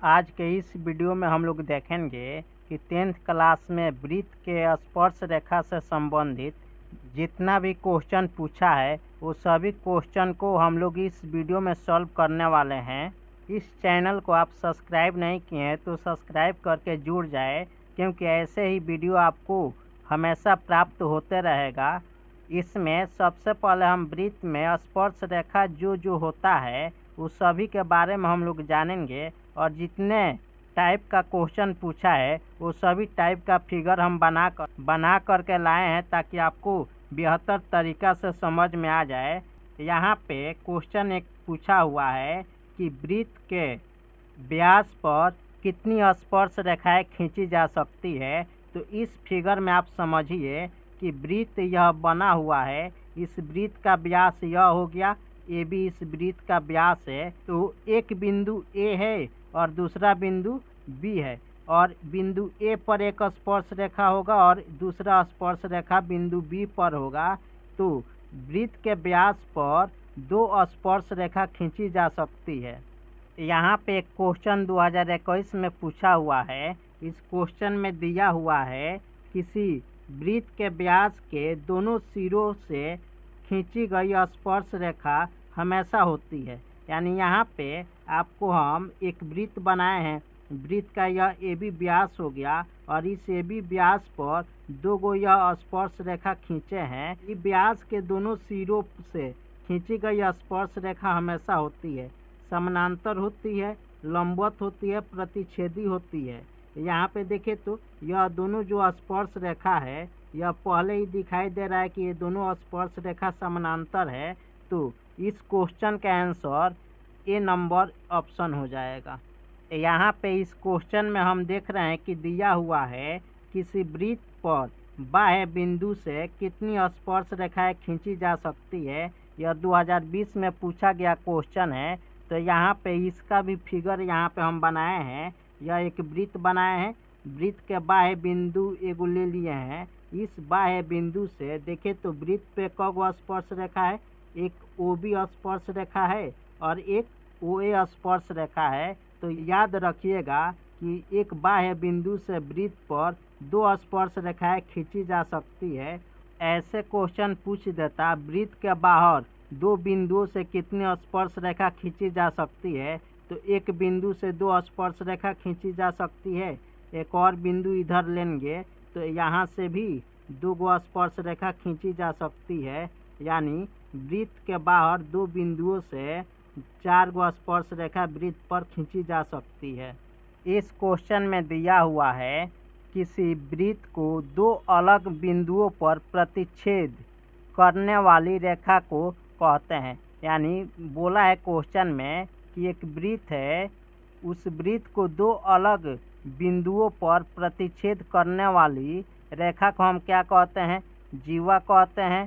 आज के इस वीडियो में हम लोग देखेंगे कि 10th क्लास में वृत्त के स्पर्श रेखा से संबंधित जितना भी क्वेश्चन पूछा है वो सभी क्वेश्चन को हम लोग इस वीडियो में सॉल्व करने वाले हैं। इस चैनल को आप सब्सक्राइब नहीं किए हैं तो सब्सक्राइब करके जुड़ जाए, क्योंकि ऐसे ही वीडियो आपको हमेशा प्राप्त होते रहेगा। इसमें सबसे पहले हम वृत्त में स्पर्श रेखा जो होता है उस सभी के बारे में हम लोग जानेंगे, और जितने टाइप का क्वेश्चन पूछा है वो सभी टाइप का फिगर हम बना करके लाए हैं ताकि आपको बेहतर तरीका से समझ में आ जाए। यहाँ पे क्वेश्चन एक पूछा हुआ है कि वृत्त के व्यास पर कितनी स्पर्श रेखाएं खींची जा सकती है। तो इस फिगर में आप समझिए कि वृत्त यह बना हुआ है, इस वृत्त का व्यास यह हो गया, ए बी इस वृत्त का व्यास है। तो एक बिंदु ए है और दूसरा बिंदु बी है, और बिंदु ए पर एक स्पर्श रेखा होगा और दूसरा स्पर्श रेखा बिंदु बी पर होगा। तो वृत्त के व्यास पर दो स्पर्श रेखा खींची जा सकती है। यहाँ पे एक क्वेश्चन 2021 में पूछा हुआ है। इस क्वेश्चन में दिया हुआ है किसी वृत्त के व्यास के दोनों सिरों से खींची गई स्पर्श रेखा हमेशा होती है। यानी यहाँ पे आपको हम एक वृत्त बनाए हैं, वृत्त का यह ए बी व्यास हो गया और इस ए बी व्यास पर दो गो यह स्पर्श रेखा खींचे हैं। इस व्यास के दोनों सिरों से खींची गई स्पर्श रेखा हमेशा होती है, समानांतर होती है, लंबवत होती है, प्रतिच्छेदी होती है। यहाँ पे देखें तो यह दोनों जो स्पर्श रेखा है यह पहले ही दिखाई दे रहा है कि ये दोनों स्पर्श रेखा समानांतर है। तो इस क्वेश्चन का आंसर ए नंबर ऑप्शन हो जाएगा। यहाँ पे इस क्वेश्चन में हम देख रहे हैं कि दिया हुआ है किसी वृत्त पर बाह्य बिंदु से कितनी स्पर्श रेखाएं खींची जा सकती है। यह 2020 में पूछा गया क्वेश्चन है। तो यहाँ पे इसका भी फिगर यहाँ पे हम बनाए हैं। यह एक वृत्त बनाए हैं, वृत्त के बाह्य बिंदु एगो ले लिए हैं। इस बाह्य बिंदु से देखें तो वृत्त पे कगो स्पर्श रेखा है, एक ओ बी स्पर्श रेखा है और एक ओ ए स्पर्श रेखा है। तो याद रखिएगा कि एक बाह्य बिंदु से वृत्त पर दो स्पर्श रेखाएं खींची जा सकती है। ऐसे क्वेश्चन पूछ देता वृत्त के बाहर दो बिंदुओं से कितनी स्पर्श रेखा खींची जा सकती है, तो एक बिंदु से दो स्पर्श रेखा खींची जा सकती है। एक और बिंदु इधर लेंगे तो यहाँ से भी दो गो स्पर्श रेखा खींची जा सकती है। यानी वृत्त के बाहर दो बिंदुओं से चार गो स्पर्श रेखा वृत्त पर खींची जा सकती है। इस क्वेश्चन में दिया हुआ है किसी वृत्त को दो अलग बिंदुओं पर प्रतिच्छेद करने वाली रेखा को कहते हैं। यानी बोला है क्वेश्चन में कि एक वृत्त है, उस वृत्त को दो अलग बिंदुओं पर प्रतिच्छेद करने वाली रेखा को हम क्या कहते हैं? जीवा कहते हैं,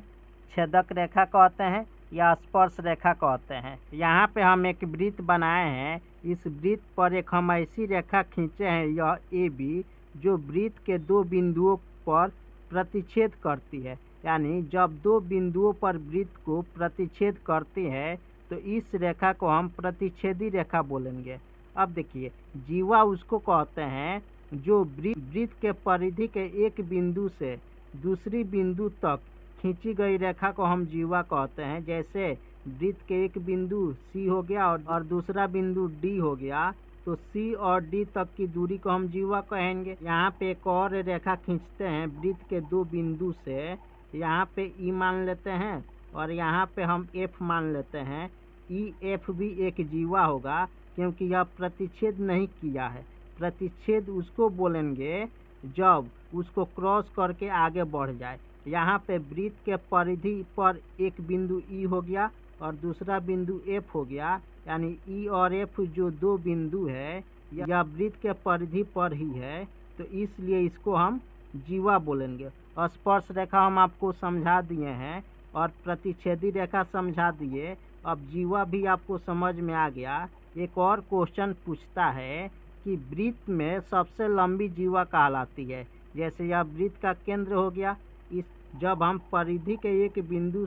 छेदक रेखा कहते हैं या स्पर्श रेखा कहते हैं। यहाँ पे हम एक वृत्त बनाए हैं, इस वृत्त पर एक हम ऐसी रेखा खींचे हैं यह ए बी, जो वृत्त के दो बिंदुओं पर प्रतिच्छेद करती है। यानी जब दो बिंदुओं पर वृत्त को प्रतिच्छेद करती है तो इस रेखा को हम प्रतिच्छेदी रेखा बोलेंगे। अब देखिए, जीवा उसको कहते हैं जो वृत्त के परिधि के एक बिंदु से दूसरी बिंदु तक खींची गई रेखा को हम जीवा कहते हैं। जैसे वृत्त के एक बिंदु सी हो गया और दूसरा बिंदु डी हो गया, तो सी और डी तक की दूरी को हम जीवा कहेंगे। यहाँ पे एक और रेखा खींचते हैं वृत्त के दो बिंदु से, यहाँ पे ई मान लेते हैं और यहाँ पे हम एफ मान लेते हैं। ई एफ भी एक जीवा होगा क्योंकि यह प्रतिच्छेद नहीं किया है। प्रतिच्छेद उसको बोलेंगे जब उसको क्रॉस करके आगे बढ़ जाए। यहाँ पे वृत्त के परिधि पर एक बिंदु ई हो गया और दूसरा बिंदु एफ हो गया। यानी ई और एफ जो दो बिंदु है यह वृत्त के परिधि पर ही है, तो इसलिए इसको हम जीवा बोलेंगे। स्पर्श रेखा हम आपको समझा दिए हैं और प्रतिच्छेदी रेखा समझा दिए। अब जीवा भी आपको समझ में आ गया। एक और क्वेश्चन पूछता है कि वृत्त में सबसे लंबी जीवा कहलाती है। जैसे यह वृत्त का केंद्र हो गया, इस जब हम परिधि के एक बिंदु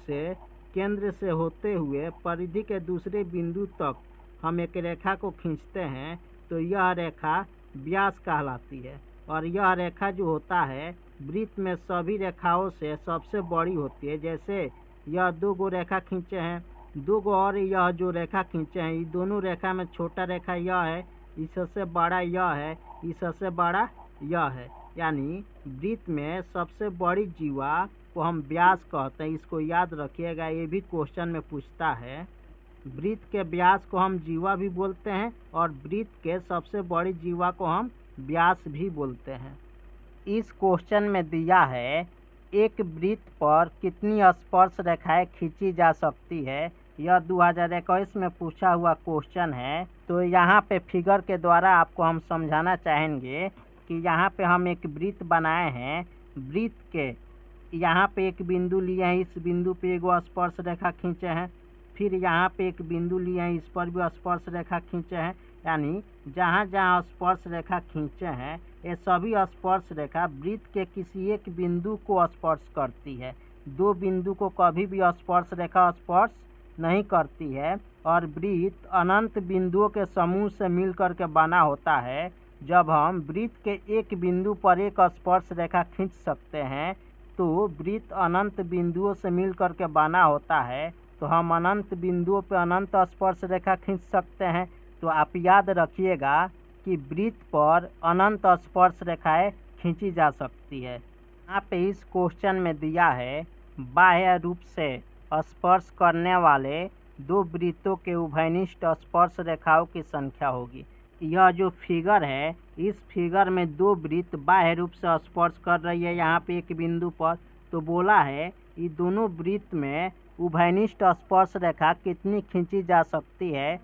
से केंद्र से होते हुए परिधि के दूसरे बिंदु तक हम एक रेखा को खींचते हैं तो यह रेखा व्यास कहलाती है। और यह रेखा जो होता है वृत्त में सभी रेखाओं से सबसे बड़ी होती है। जैसे यह 2 गो रेखा खींचे हैं, 2 गो और यह जो रेखा खींचे हैं, ये दोनों रेखा में छोटा रेखा यह है, इससे बड़ा यह है, इससे बड़ा यह है। यानी वृत्त में सबसे बड़ी जीवा को हम व्यास कहते हैं। इसको याद रखिएगा, ये भी क्वेश्चन में पूछता है। वृत्त के व्यास को हम जीवा भी बोलते हैं और वृत्त के सबसे बड़ी जीवा को हम व्यास भी बोलते हैं। इस क्वेश्चन में दिया है एक वृत्त पर कितनी स्पर्श रेखाएं खींची जा सकती है। यह 2021 में पूछा हुआ क्वेश्चन है। तो यहाँ पे फिगर के द्वारा आपको हम समझाना चाहेंगे कि यहाँ पे हम एक वृत्त बनाए हैं। वृत्त के यहाँ पे एक बिंदु लिए हैं, इस बिंदु पे एगो स्पर्श रेखा खींचे हैं। फिर यहाँ पे एक बिंदु लिए हैं, इस पर भी स्पर्श रेखा खींचे हैं। यानी जहाँ जहाँ स्पर्श रेखा खींचे हैं ये सभी स्पर्श रेखा वृत्त के किसी एक बिंदु को स्पर्श करती है। 2 बिंदु को कभी भी स्पर्श रेखा स्पर्श नहीं करती है। और वृत्त अनंत बिंदुओं के समूह से मिलकर के बना होता है। जब हम वृत्त के एक बिंदु पर एक स्पर्श रेखा खींच सकते हैं तो वृत्त अनंत बिंदुओं से मिलकर के बना होता है। तो हम अनंत बिंदुओं पर अनंत स्पर्श रेखा खींच सकते हैं। तो आप याद रखिएगा कि वृत्त पर अनंत स्पर्श रेखाएं खींची जा सकती है। यहाँ पे इस क्वेश्चन में दिया है बाह्य रूप से स्पर्श करने वाले 2 वृत्तों के उभयनिष्ठ स्पर्श रेखाओं की संख्या होगी। यह जो फिगर है, इस फिगर में 2 वृत्त बाह्य रूप से स्पर्श कर रही है यहाँ पे एक बिंदु पर। तो बोला है ये दोनों वृत्त में उभयनिष्ठ स्पर्श रेखा कितनी खींची जा सकती है।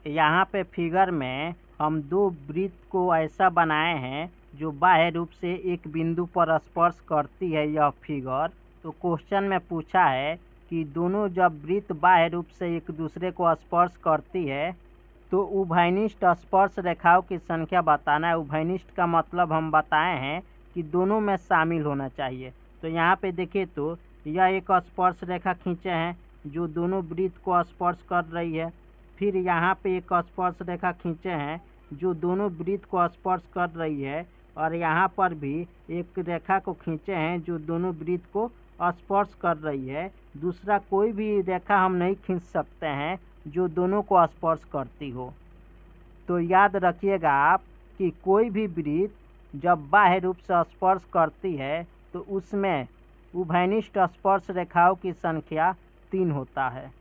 यहाँ पे फिगर में हम 2 वृत्त को ऐसा बनाए हैं जो बाह्य रूप से एक बिंदु पर स्पर्श करती है यह फिगर। तो क्वेश्चन में पूछा है कि दोनों जब वृत्त बाह्य रूप से एक दूसरे को स्पर्श करती है तो उभयनिष्ठ स्पर्श रेखाओं की संख्या बताना है। उभयनिष्ठ का मतलब हम बताए हैं कि दोनों में शामिल होना चाहिए। तो यहाँ पे देखिए तो यह एक स्पर्श रेखा खींचे हैं जो दोनों वृत्त को स्पर्श कर रही है। फिर यहाँ पे एक स्पर्श रेखा खींचे हैं जो दोनों वृत्त को स्पर्श कर रही है। और यहाँ पर भी एक रेखा को खींचे हैं जो दोनों वृत्त को स्पर्श कर रही है। दूसरा कोई भी रेखा हम नहीं खींच सकते हैं जो दोनों को स्पर्श करती हो। तो याद रखिएगा आप कि कोई भी वृत्त जब बाह्य रूप से स्पर्श करती है तो उसमें उभयनिष्ठ स्पर्श रेखाओं की संख्या 3 होता है।